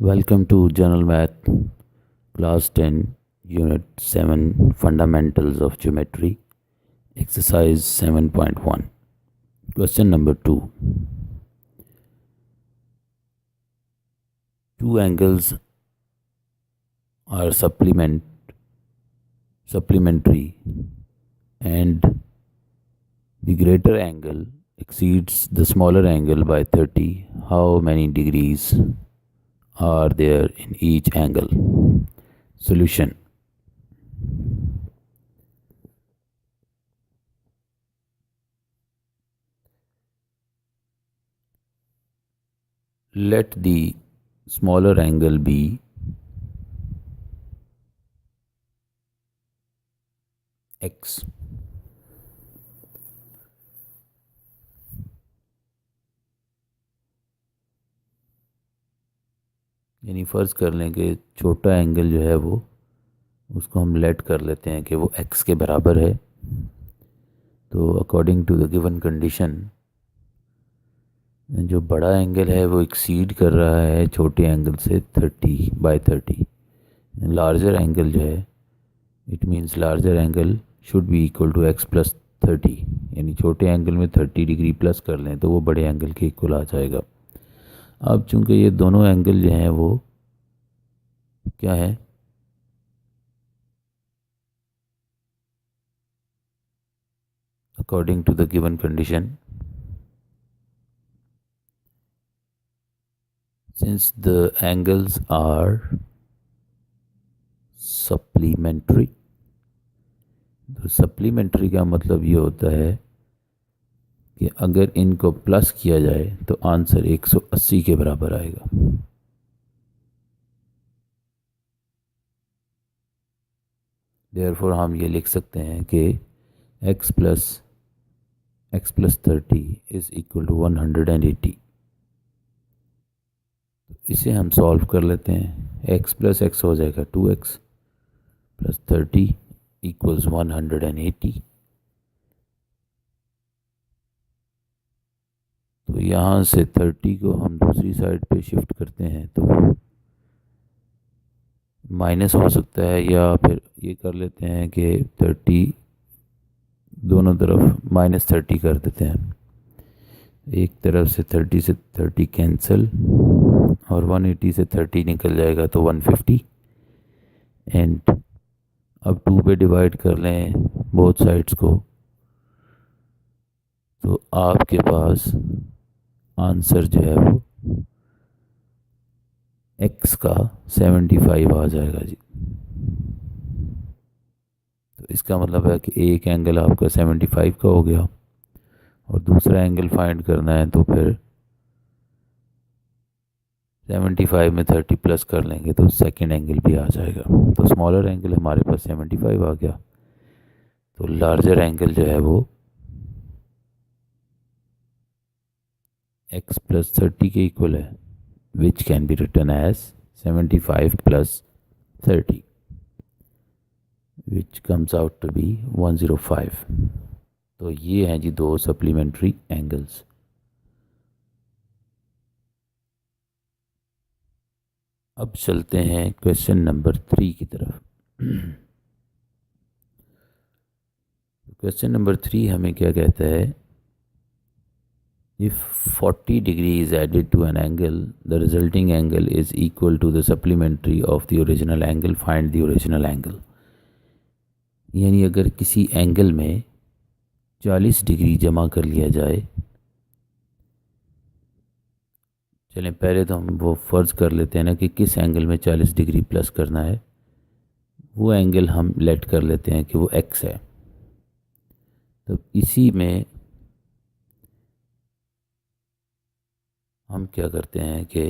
Welcome to General Math Class 10 Unit 7 Fundamentals of Geometry Exercise 7.1. Question number 2. Two angles are supplementary and the greater angle exceeds the smaller angle by 30. How many degrees are there in each angle? Solution. Let the smaller angle be x. यानी फ़र्ज़ कर लें कि छोटा angle जो है वो उसको हम लेट कर लेते हैं कि वो x के बराबर है। तो according to the given condition जो बड़ा एंगल है वो एक्सीड कर रहा है छोटे एंगल से 30/30। लार्जर एंगल जो है it means larger angle should be equal to x plus 30। यानी छोटे एंगल में 30 डिग्री प्लस कर लें तो वो बड़े एंगल के इक्वल आ जाएगा। अब चूंकि ये दोनों एंगल जो हैं वो क्या है, according to the given condition, since the angles are supplementary, तो सप्लीमेंट्री का मतलब ये होता है कि अगर इनको प्लस किया जाए तो आंसर 180 के बराबर आएगा। देयरफॉर हम ये लिख सकते हैं कि x plus 30 is equal to 180। इसे हम सॉल्व कर लेते हैं। x प्लस x हो जाएगा 2x प्लस 30 इक्वल्स 180। तो यहाँ से 30 को हम दूसरी साइड पे शिफ्ट करते हैं तो माइनस हो सकता है, या फिर ये कर लेते हैं कि 30 दोनों तरफ -30 कर देते हैं। एक तरफ से 30 कैंसिल और 180 से 30 निकल जाएगा तो 150। एंड अब 2 पे डिवाइड कर लें बोथ साइड्स को तो आपके पास आंसर जो है वो x का 75 आ जाएगा जी। तो इसका मतलब है कि एक एंगल आपका 75 का हो गया और दूसरा एंगल फाइंड करना है तो फिर 75 में 30 प्लस कर लेंगे तो सेकंड एंगल भी आ जाएगा। तो स्मॉलर एंगल हमारे पास 75 आ गया, तो लार्जर एंगल जो है वो x प्लस 30 के इक्वल है, which can be written as 75 plus 30, which comes out to be 105। तो ये हैं जी दो सप्लीमेंट्री एंगल्स। अब चलते हैं क्वेश्चन नंबर 3 की तरफ। क्वेश्चन नंबर 3 हमें क्या कहता है, if 40 degree is added to an angle, the resulting angle is equal to the supplementary of the original angle, find the original angle। यानी अगर किसी एंगल में 40 डिग्री जमा कर लिया जाए, चलें पहले तो हम वो फ़र्ज़ कर लेते हैं ना कि किस एंगल में 40 डिग्री प्लस करना है, वो एंगल हम लेट कर लेते हैं कि वो x है। तो इसी में हम क्या करते हैं कि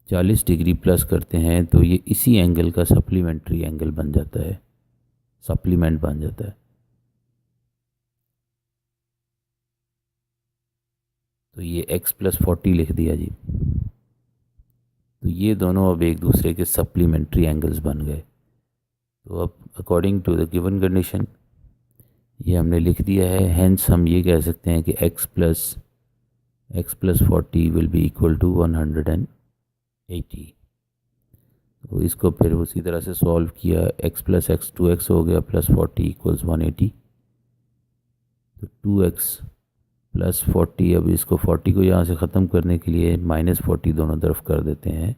40 डिग्री प्लस करते हैं तो ये इसी एंगल का सप्लीमेंट्री एंगल बन जाता है, सप्लीमेंट बन जाता है। तो ये x प्लस 40 लिख दिया जी। तो ये दोनों अब एक दूसरे के सप्लीमेंट्री एंगल्स बन गए। तो अब according to the given condition ये हमने लिख दिया है। हेंस हम ये कह सकते हैं कि x plus 40 will be equal to 180। 80। तो इसको फिर उसी तरह से सॉल्व किया, x प्लस एक्स 2x हो गया प्लस 40 इक्वल्स 180। तो 2x प्लस 40, अब इसको 40 को यहाँ से ख़त्म करने के लिए -40 दोनों तरफ कर देते हैं।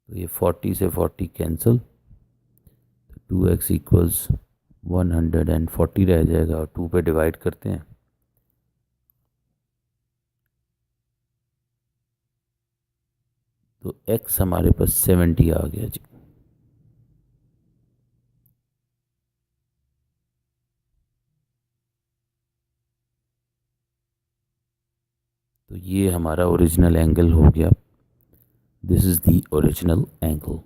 तो ये 40 से 40 कैंसिल, तो 2x इक्वल्स 140 रह जाएगा और 2 पे डिवाइड करते हैं। तो x हमारे पास 70 आ गया जी। तो ये हमारा ओरिजिनल एंगल हो गया। This is the original angle.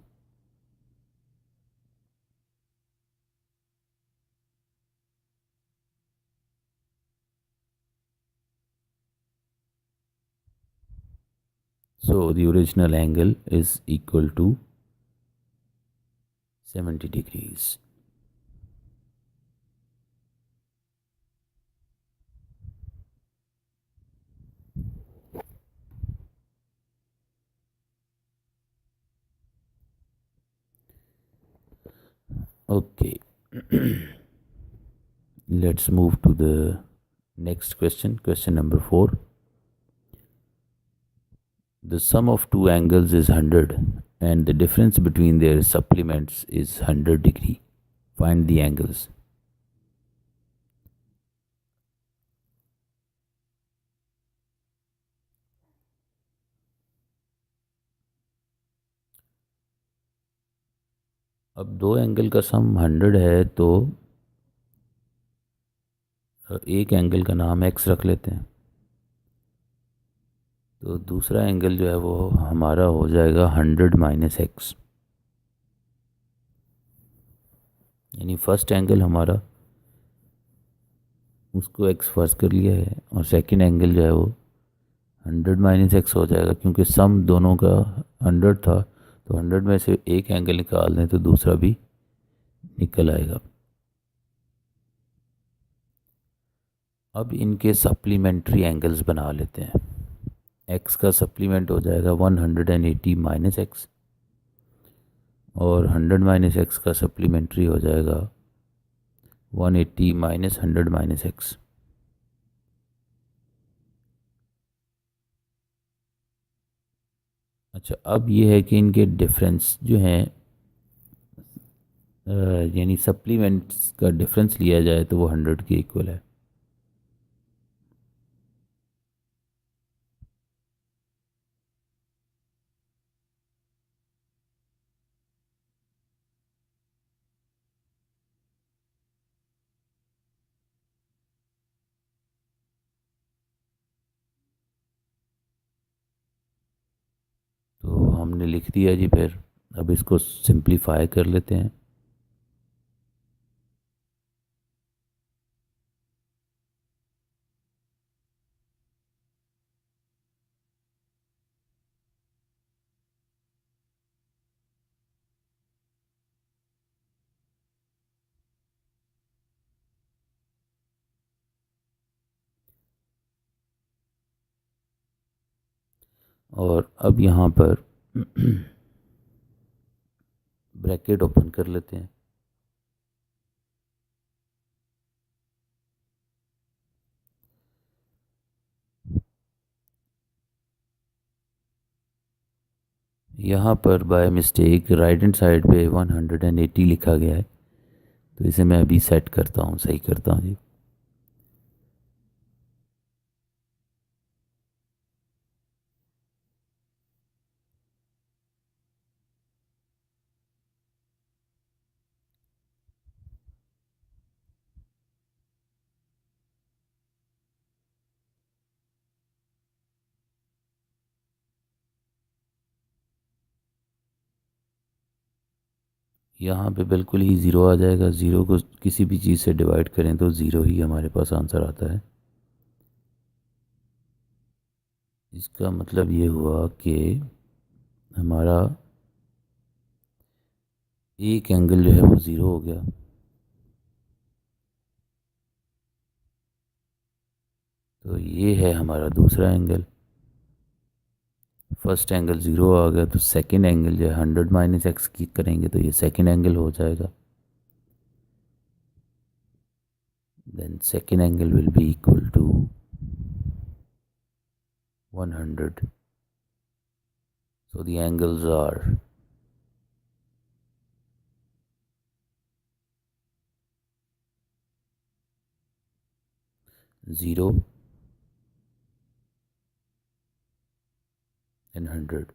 So the original angle is equal to 70 degrees. Okay. Let's move to the next question. Question number 4. The sum of two angles is 100 and the difference between their supplements is 100 degree. Find the angles. अब दो angle का सम 100 है तो एक angle का नाम x रख लेते हैं। तो दूसरा एंगल जो है वो हमारा हो जाएगा 100 माइनस एक्स, यानी फर्स्ट एंगल हमारा उसको x फर्ज कर लिया है और सेकंड एंगल जो है वो 100 माइनस एक्स हो जाएगा, क्योंकि सम दोनों का 100 था। तो 100 में से एक एंगल निकाल दें तो दूसरा भी निकल आएगा। अब इनके सप्लीमेंट्री एंगल्स बना लेते हैं। x का सप्लीमेंट हो जाएगा 180 माइनस एक्स और 100 माइनस एक्स का सप्लीमेंट्री हो जाएगा 180 माइनस 100 माइनस एक्स। अच्छा, अब ये है कि इनके डिफरेंस जो हैं, यानी सप्लीमेंट्स का डिफरेंस लिया जाए तो वो 100 के इक्वल है। तो हमने लिख दिया जी। फिर अब इसको सिंप्लीफाई कर लेते हैं। और अब यहाँ पर ब्रैकेट ओपन कर लेते हैं। यहाँ पर by mistake right hand side पे 180 लिखा गया है, तो इसे मैं अभी सेट करता हूँ, सही करता हूँ जी। यहाँ पे बिल्कुल ही ज़ीरो आ जाएगा। ज़ीरो को किसी भी चीज़ से डिवाइड करें तो ज़ीरो ही हमारे पास आंसर आता है। इसका मतलब ये हुआ कि हमारा एक एंगल जो है वो ज़ीरो हो गया। तो ये है हमारा दूसरा एंगल। फर्स्ट एंगल 0 आ गया, तो सेकेंड एंगल जो है 100 माइनस एक्स की करेंगे तो ये सेकेंड एंगल हो जाएगा. Then second angle will be equal to 100. So the angles are 0 and 100.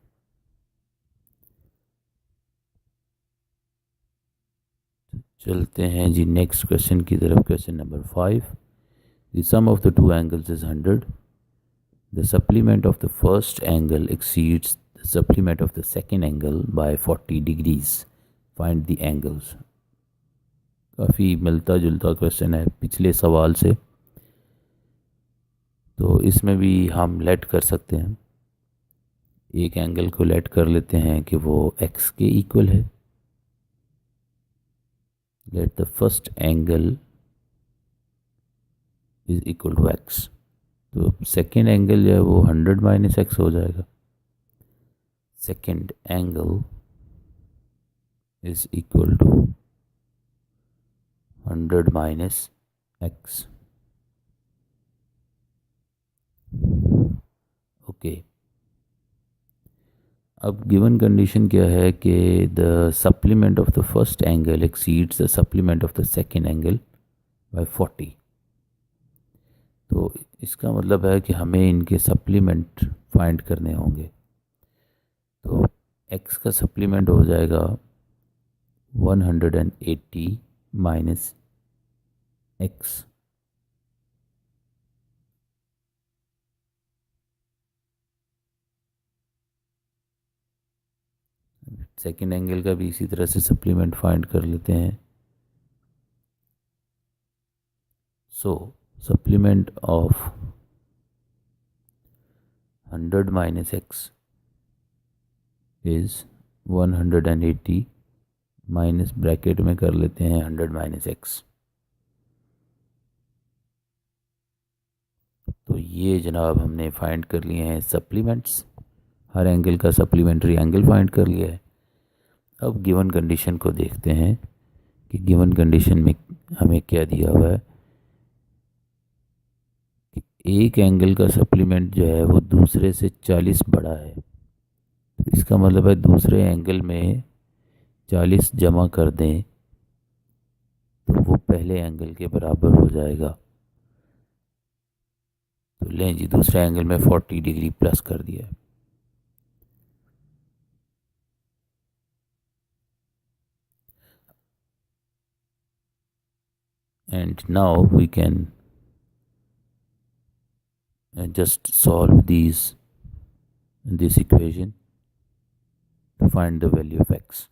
चलते हैं जी नेक्स्ट क्वेश्चन की तरफ. Question number 5. The sum of the two angles is 100. The supplement of the first angle exceeds the supplement of the second angle by 40 degrees. Find the angles. काफ़ी मिलता जुलता question है पिछले सवाल से, तो इसमें भी हम लेट कर सकते हैं. एक एंगल को लेट कर लेते हैं कि वो x के इक्वल है. Let the first angle is equal to x. तो सेकेंड एंगल जो है वो 100 माइनस एक्स हो जाएगा. Second angle is equal to 100 minus x. Okay, अब गिवन कंडीशन क्या है कि the supplement of the first angle exceeds the supplement of the second angle by 40. तो इसका मतलब है कि हमें इनके सप्लीमेंट फाइंड करने होंगे. तो x का सप्लीमेंट हो जाएगा 180 माइनस एक्स. सेकेंड एंगल का भी इसी तरह से सप्लीमेंट फाइंड कर लेते हैं. So supplement of 100 minus x is 180 minus bracket में कर लेते हैं 100 माइनस एक्स. तो ये जनाब हमने फाइंड कर लिए हैं सप्लीमेंट्स. हर एंगल का सप्लीमेंट्री एंगल फाइंड कर लिया है. अब गिवन कंडीशन को देखते हैं कि गिवन कंडीशन में हमें क्या दिया हुआ है कि एक एंगल का सप्लीमेंट जो है वो दूसरे से 40 बड़ा है. तो इसका मतलब है दूसरे एंगल में 40 जमा कर दें तो वो पहले एंगल के बराबर हो जाएगा. तो लें जी, दूसरे एंगल में 40 डिग्री प्लस कर दिया है. And now we can just solve this equation to find the value of x.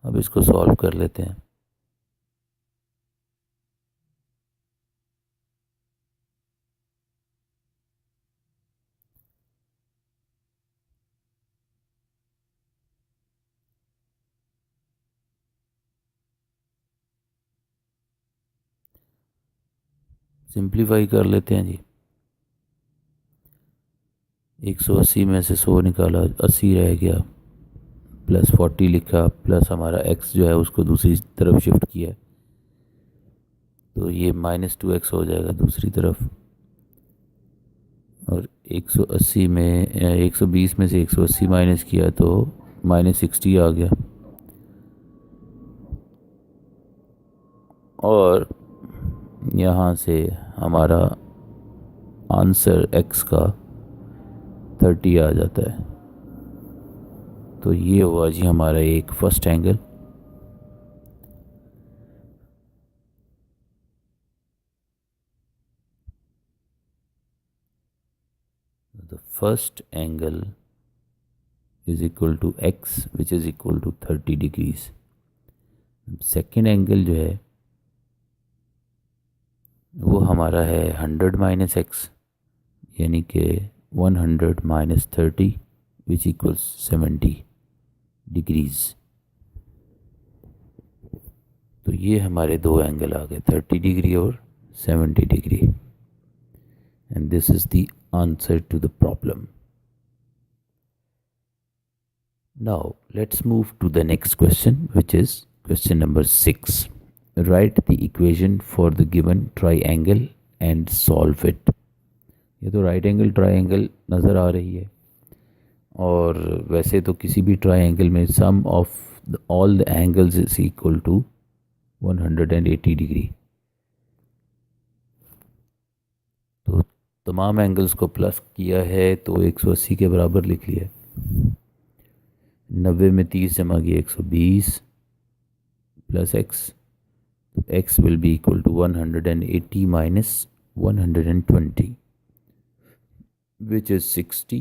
अब इसको सॉल्व कर लेते हैं. सिंप्लीफाई कर लेते हैं जी. 180 में से 100 निकाला, 80 रह गया, प्लस 40 लिखा, प्लस हमारा x जो है उसको दूसरी तरफ शिफ्ट किया, तो ये -2x हो जाएगा दूसरी तरफ. और 180 में 120 में से 180 माइनस किया तो -60 आ गया. और यहाँ से हमारा आंसर x का 30 आ जाता है. तो ये हुआ जी हमारा एक first angle. The first angle is equal to x which is equal to 30 degrees. Second angle जो है वो हमारा है 100 माइनस एक्स, यानी कि 100 माइनस 30 विच इक्वल्स 70 डिग्रीज. तो ये हमारे दो एंगल आ गए, 30 डिग्री और 70 degree. and this is the answer to the problem. Now let's move to the next question, which is question number 6. Write the equation for the given triangle and solve it. ये तो right angle triangle नज़र आ रही है, और वैसे तो किसी भी ट्राइंगल में sum of all the angles is equal to 180 degree. तो तमाम एंगल्स को प्लस किया है तो 180 के बराबर लिख लिया। 90 में 30 जमा किया 120 प्लस एक्स, तो x will be equal to 180 minus 120, which is 60.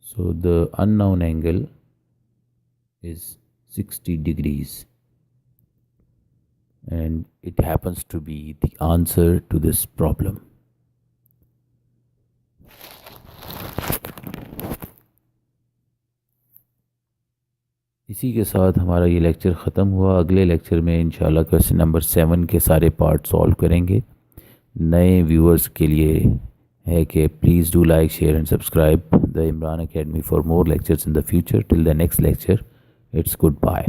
So the unknown angle is 60 degrees, and it happens to be the answer to this problem. इसी के साथ हमारा ये लेक्चर ख़त्म हुआ। अगले लेक्चर में इंशाल्लाह क्वेश्चन नंबर 7 के सारे पार्ट सॉल्व करेंगे। नए व्यूअर्स के लिए है कि please do like, share and subscribe the Imran academy for more lectures in the future. Till the next lecture, it's good bye.